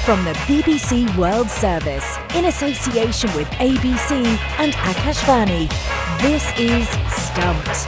From the BBC World Service, in association with ABC and Akashvani, this is Stumped.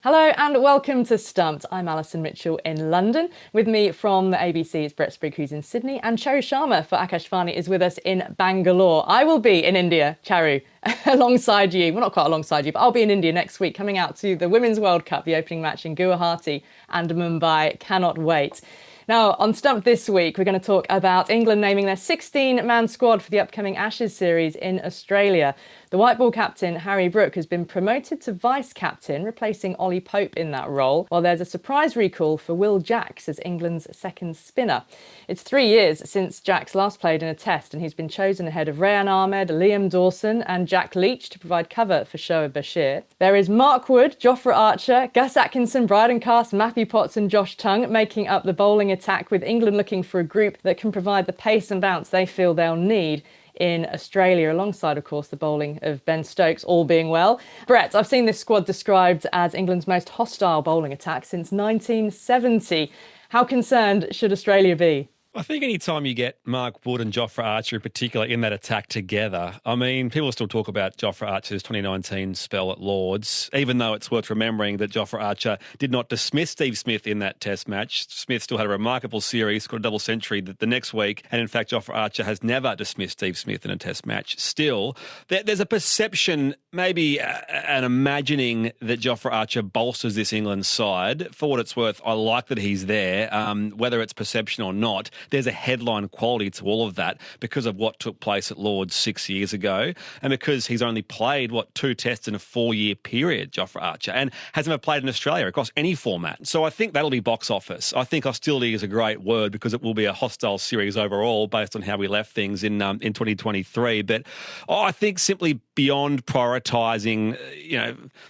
Hello and welcome to Stumped. I'm Alison Mitchell in London. With me from the ABC is Brett Sprigg, who's in Sydney, and Charu Sharma for Akashvani is with us in Bangalore. I will be in India, Charu, alongside you. Well, not quite alongside you, but I'll be in India next week, coming out to the Women's World Cup, the opening match in Guwahati and Mumbai. Cannot wait. Now, on Stumped this week, we're going to talk about England naming their 16-man squad for the upcoming Ashes series in Australia. The white ball captain, Harry Brook, has been promoted to vice-captain, replacing Ollie Pope in that role, while there's a surprise recall for Will Jacks as England's second spinner. It's 3 years since Jacks last played in a test, and he's been chosen ahead of Rayan Ahmed, Liam Dawson and Jack Leach to provide cover for Shoaib Bashir. There is Mark Wood, Jofra Archer, Gus Atkinson, Brydon Cast, Matthew Potts and Josh Tongue making up the bowling attack, with England looking for a group that can provide the pace and bounce they feel they'll need in Australia, alongside, of course, the bowling of Ben Stokes, all being well. Brett, I've seen this squad described as England's most hostile bowling attack since 1970. How concerned should Australia be? I think any time you get Mark Wood and Jofra Archer in particular in that attack together, I mean, people still talk about Jofra Archer's 2019 spell at Lords, even though it's worth remembering that Jofra Archer did not dismiss Steve Smith in that test match. Smith still had a remarkable series, got a double century the next week, and in fact, Jofra Archer has never dismissed Steve Smith in a test match. Still, there's a perception, maybe an imagining that Jofra Archer bolsters this England side. For what it's worth, I like that he's there, whether it's perception or not. There's a headline quality to all of that because of what took place at Lords 6 years ago, and because he's only played, 2 tests in a 4-year period, Jofra Archer, and hasn't ever played in Australia across any format. So I think that'll be box office. I think hostility is a great word because it will be a hostile series overall based on how we left things in 2023. But I think simply beyond prioritising,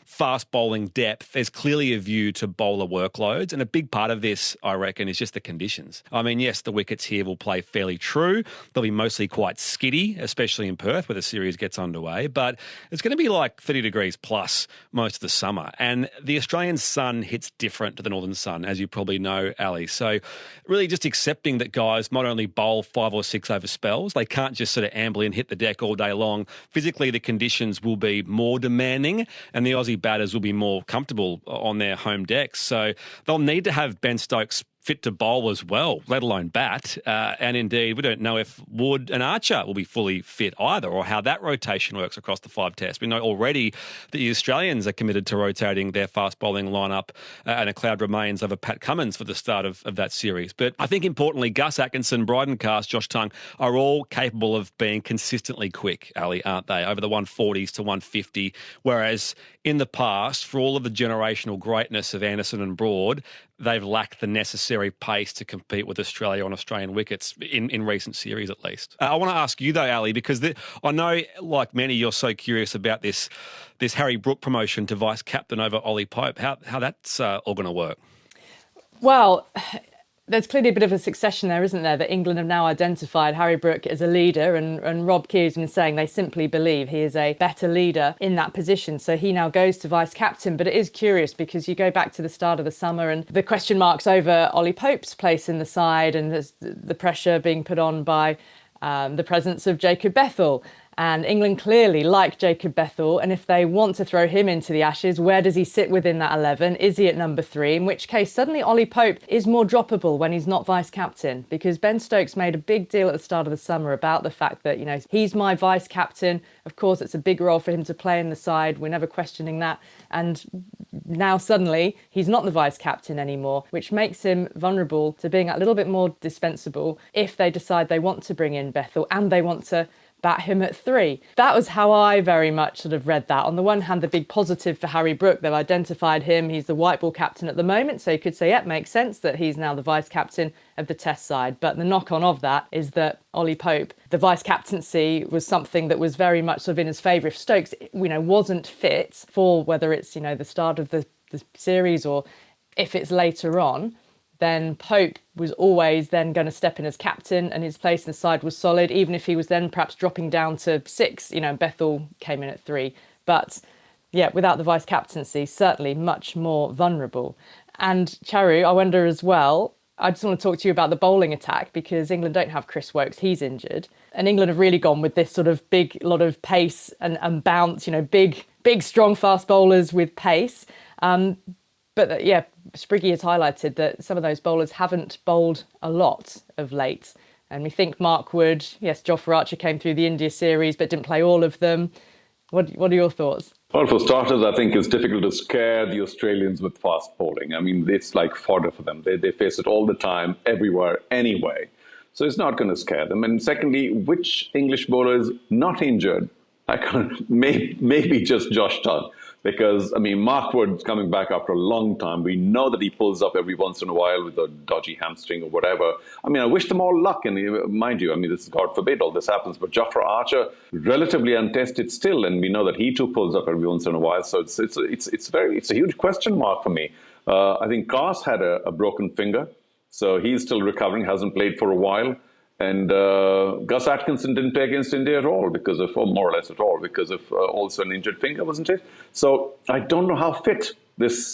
fast bowling depth, there's clearly a view to bowler workloads, and a big part of this, I reckon, is just the conditions. I mean, yes, the wickets here will play fairly true. They'll be mostly quite skiddy, especially in Perth where the series gets underway, but it's going to be like 30 degrees plus most of the summer. And the Australian sun hits different to the northern sun, as you probably know, Ali. So really just accepting that guys might only bowl 5 or 6 over spells. They can't just sort of amble in, hit the deck all day long. Physically, the conditions will be more demanding and the Aussie batters will be more comfortable on their home decks. So they'll need to have Ben Stokes fit to bowl as well, let alone bat. And indeed, we don't know if Wood and Archer will be fully fit either, or how that rotation works across the 5 tests. We know already that the Australians are committed to rotating their fast bowling lineup, and a cloud remains over Pat Cummins for the start of that series. But I think importantly, Gus Atkinson, Brydon Cast, Josh Tongue are all capable of being consistently quick, Ali, aren't they? Over the 140s to 150, whereas in the past, for all of the generational greatness of Anderson and Broad, they've lacked the necessary pace to compete with Australia on Australian wickets in recent series, at least. I want to ask you, though, Ali, because I know, like many, you're so curious about this Harry Brook promotion to vice-captain over Ollie Pope. How that's all going to work? Well, there's clearly a bit of a succession there, isn't there, that England have now identified Harry Brook as a leader, and Rob Keys has been saying they simply believe he is a better leader in that position. So he now goes to vice-captain. But it is curious because you go back to the start of the summer and the question marks over Ollie Pope's place in the side, and there's the pressure being put on by the presence of Jacob Bethell. And England clearly like Jacob Bethell, and if they want to throw him into the Ashes, where does he sit within that 11? Is he at number 3? In which case, suddenly Ollie Pope is more droppable when he's not vice-captain, because Ben Stokes made a big deal at the start of the summer about the fact that, he's my vice-captain. Of course, it's a big role for him to play in the side. We're never questioning that. And now suddenly he's not the vice-captain anymore, which makes him vulnerable to being a little bit more dispensable if they decide they want to bring in Bethell and they want to bat him at 3. That was how I very much sort of read that. On the one hand, the big positive for Harry Brook, they've identified him. He's the white ball captain at the moment, so you could say, makes sense that he's now the vice-captain of the Test side. But the knock-on of that is that Ollie Pope, the vice-captaincy was something that was very much sort of in his favour. If Stokes, wasn't fit for whether it's, the start of the series or if it's later on, then Pope was always then going to step in as captain, and his place in the side was solid, even if he was then perhaps dropping down to 6, Bethell came in at 3. But yeah, without the vice-captaincy, certainly much more vulnerable. And Charu, I wonder as well, I just want to talk to you about the bowling attack, because England don't have Chris Woakes, he's injured. And England have really gone with this sort of big lot of pace and bounce, big, strong, fast bowlers with pace. But yeah, Spriggy has highlighted that some of those bowlers haven't bowled a lot of late. And we think Mark Wood, yes, Jofra Archer came through the India series, but didn't play all of them. What are your thoughts? Well, for starters, I think it's difficult to scare the Australians with fast bowling. I mean, it's like fodder for them. They face it all the time, everywhere, anyway. So it's not going to scare them. And secondly, which English bowler is not injured? Maybe just Josh Todd. Because, I mean, Mark Wood's coming back after a long time. We know that he pulls up every once in a while with a dodgy hamstring or whatever. I mean, I wish them all luck. And mind you, I mean, this is God forbid all this happens. But Jofra Archer, relatively untested still. And we know that he too pulls up every once in a while. So it's a huge question mark for me. I think Cars had a broken finger. So he's still recovering, hasn't played for a while. And Gus Atkinson didn't play against India at all or more or less at all, because of also an injured finger, wasn't it? So I don't know how fit this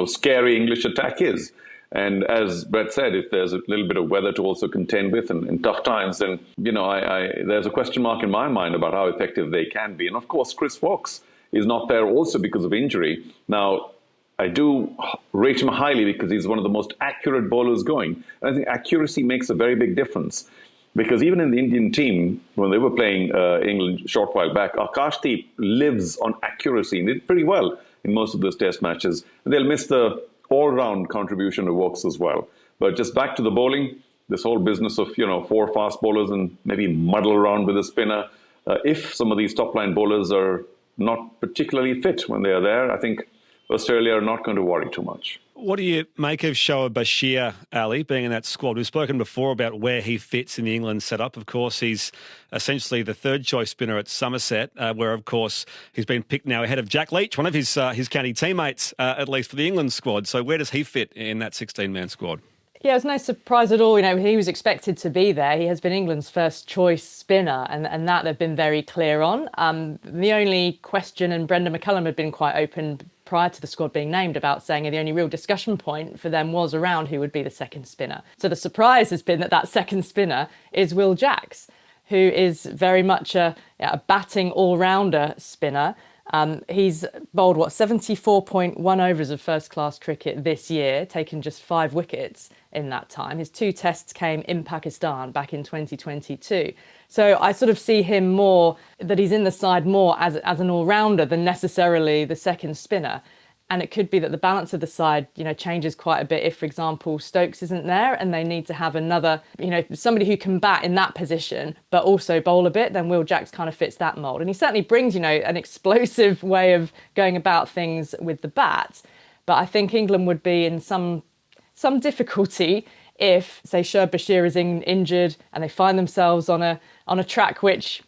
scary English attack is. And as Brett said, if there's a little bit of weather to also contend with in tough times, then, there's a question mark in my mind about how effective they can be. And of course, Chris Woakes is not there also because of injury. Now, I do rate him highly because he's one of the most accurate bowlers going. And I think accuracy makes a very big difference. Because even in the Indian team, when they were playing England a short while back, Akashdeep lives on accuracy and did pretty well in most of those test matches. And they'll miss the all-round contribution of Woakes as well. But just back to the bowling, this whole business of, 4 fast bowlers and maybe muddle around with a spinner. If some of these top-line bowlers are not particularly fit when they are there, I think Australia are not going to worry too much. What do you make of Shoaib Bashir, Ali, being in that squad? We've spoken before about where he fits in the England setup. Of course, he's essentially the third choice spinner at Somerset, where, of course, he's been picked now ahead of Jack Leach, one of his county teammates, at least for the England squad. So where does he fit in that 16-man squad? Yeah, it's no surprise at all. He was expected to be there. He has been England's first choice spinner, and that they've been very clear on. The only question, and Brendan McCullum had been quite open prior to the squad being named about saying the only real discussion point for them was around who would be the second spinner. So the surprise has been that second spinner is Will Jacks, who is very much a batting all-rounder spinner. He's bowled, 74.1 overs of first-class cricket this year, taken just 5 wickets in that time. His 2 tests came in Pakistan back in 2022. So I sort of see him more, that he's in the side more as an all-rounder than necessarily the second spinner. And it could be that the balance of the side, changes quite a bit if, for example, Stokes isn't there and they need to have another, somebody who can bat in that position but also bowl a bit, then Will Jacks kind of fits that mould. And he certainly brings, an explosive way of going about things with the bat. But I think England would be in some difficulty if, say, Shoaib Bashir is injured and they find themselves on a track which,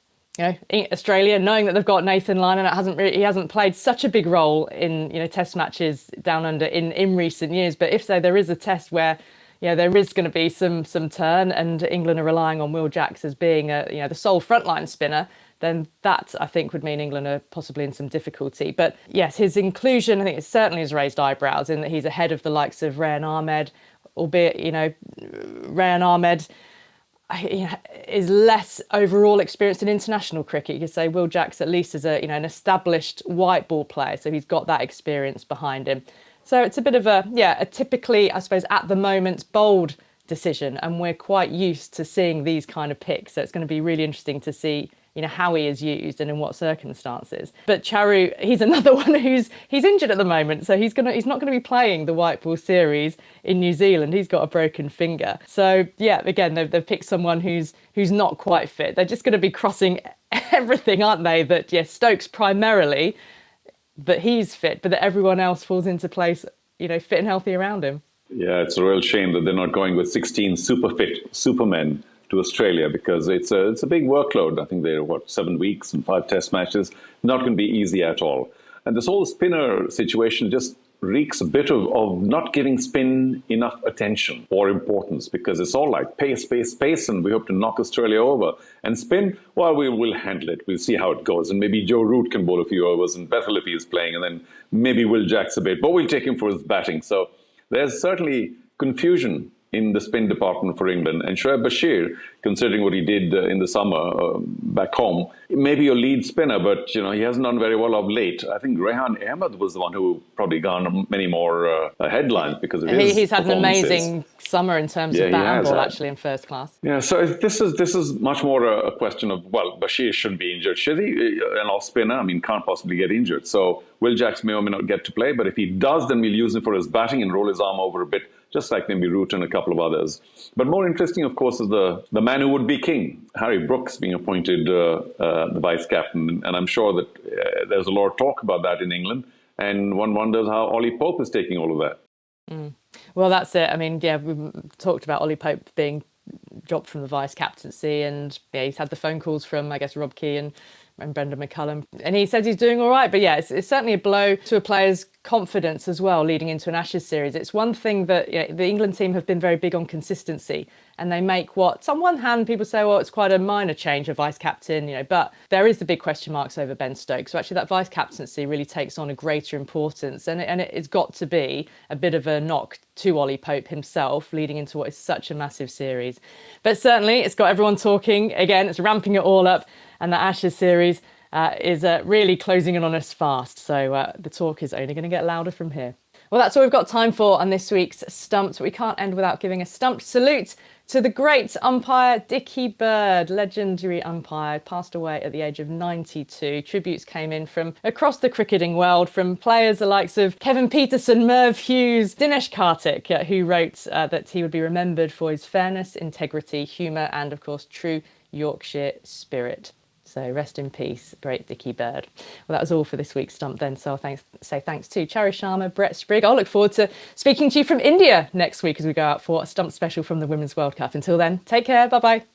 Australia, knowing that they've got Nathan Lyon and he hasn't played such a big role in, test matches down under in recent years. But if, say, there is a test where, there is going to be some turn and England are relying on Will Jacks as being the sole frontline spinner, then that, I think, would mean England are possibly in some difficulty. But yes, his inclusion, I think it certainly has raised eyebrows in that he's ahead of the likes of Rayan Ahmed, albeit, Rayan Ahmed is less overall experienced in international cricket. You could say Will Jacks at least is an established white ball player, so he's got that experience behind him. So it's a bit of a typically, I suppose, at the moment, bold decision, and we're quite used to seeing these kind of picks. So it's going to be really interesting to see how he is used and in what circumstances. But Charu, he's another one he's injured at the moment, so he's not going to be playing the white ball series in New Zealand. He's got a broken finger. So yeah, again, they've picked someone who's not quite fit. They're just going to be crossing everything, aren't they? That yes, Stokes primarily, but he's fit, but that everyone else falls into place, fit and healthy around him. Yeah, it's a real shame that they're not going with 16 super fit supermen to Australia, because it's a big workload. I think they're 7 weeks and 5 test matches. Not going to be easy at all. And this whole spinner situation just reeks a bit of not giving spin enough attention or importance, because it's all like pace, and we hope to knock Australia over. And spin, well, we'll handle it. We'll see how it goes. And maybe Joe Root can bowl a few overs and Bethel if he is playing, and then maybe Will Jacks a bit. But we'll take him for his batting. So there's certainly confusion in the spin department for England. And Shoaib Bashir, considering what he did in the summer back home, maybe your lead spinner, but he hasn't done very well of late. I think Rehan Ahmed was the one who probably garnered many more headlines because of his He's had an performances. amazing summer in terms of bat and ball, actually, in first class. Yeah, so this is much more a question of, well, Bashir shouldn't be injured, should he? An off spinner, can't possibly get injured. So Will Jacks may or may not get to play, but if he does, then we'll use him for his batting and roll his arm over a bit, just like maybe Root and a couple of others. But more interesting, of course, is the man who would be king, Harry Brooks, being appointed the vice captain. And I'm sure that there's a lot of talk about that in England. And one wonders how Ollie Pope is taking all of that. Well, that's it. We talked about Ollie Pope being dropped from the vice captaincy, and he's had the phone calls from, I guess, Rob Key and Brendan McCullum, and he says he's doing all right. But yeah, it's certainly a blow to a player's confidence as well, leading into an Ashes series. It's one thing that the England team have been very big on consistency, and they make what, on one hand, people say, well, it's quite a minor change of vice captain, but there is the big question marks over Ben Stokes. So actually that vice captaincy really takes on a greater importance, and it's got to be a bit of a knock to Ollie Pope himself, leading into what is such a massive series. But certainly it's got everyone talking again. It's ramping it all up, and the Ashes series is really closing in on us fast. So the talk is only going to get louder from here. Well, that's all we've got time for on this week's Stumped. We can't end without giving a Stumped salute to the great umpire Dickie Bird, legendary umpire, passed away at the age of 92. Tributes came in from across the cricketing world, from players the likes of Kevin Peterson, Merv Hughes, Dinesh Karthik, who wrote that he would be remembered for his fairness, integrity, humour and, of course, true Yorkshire spirit. So rest in peace, great Dickie Bird. Well, that was all for this week's Stump then. So I'll say thanks to Chari Sharma, Brett Sprigg. I'll look forward to speaking to you from India next week as we go out for a Stump special from the Women's World Cup. Until then, take care. Bye-bye.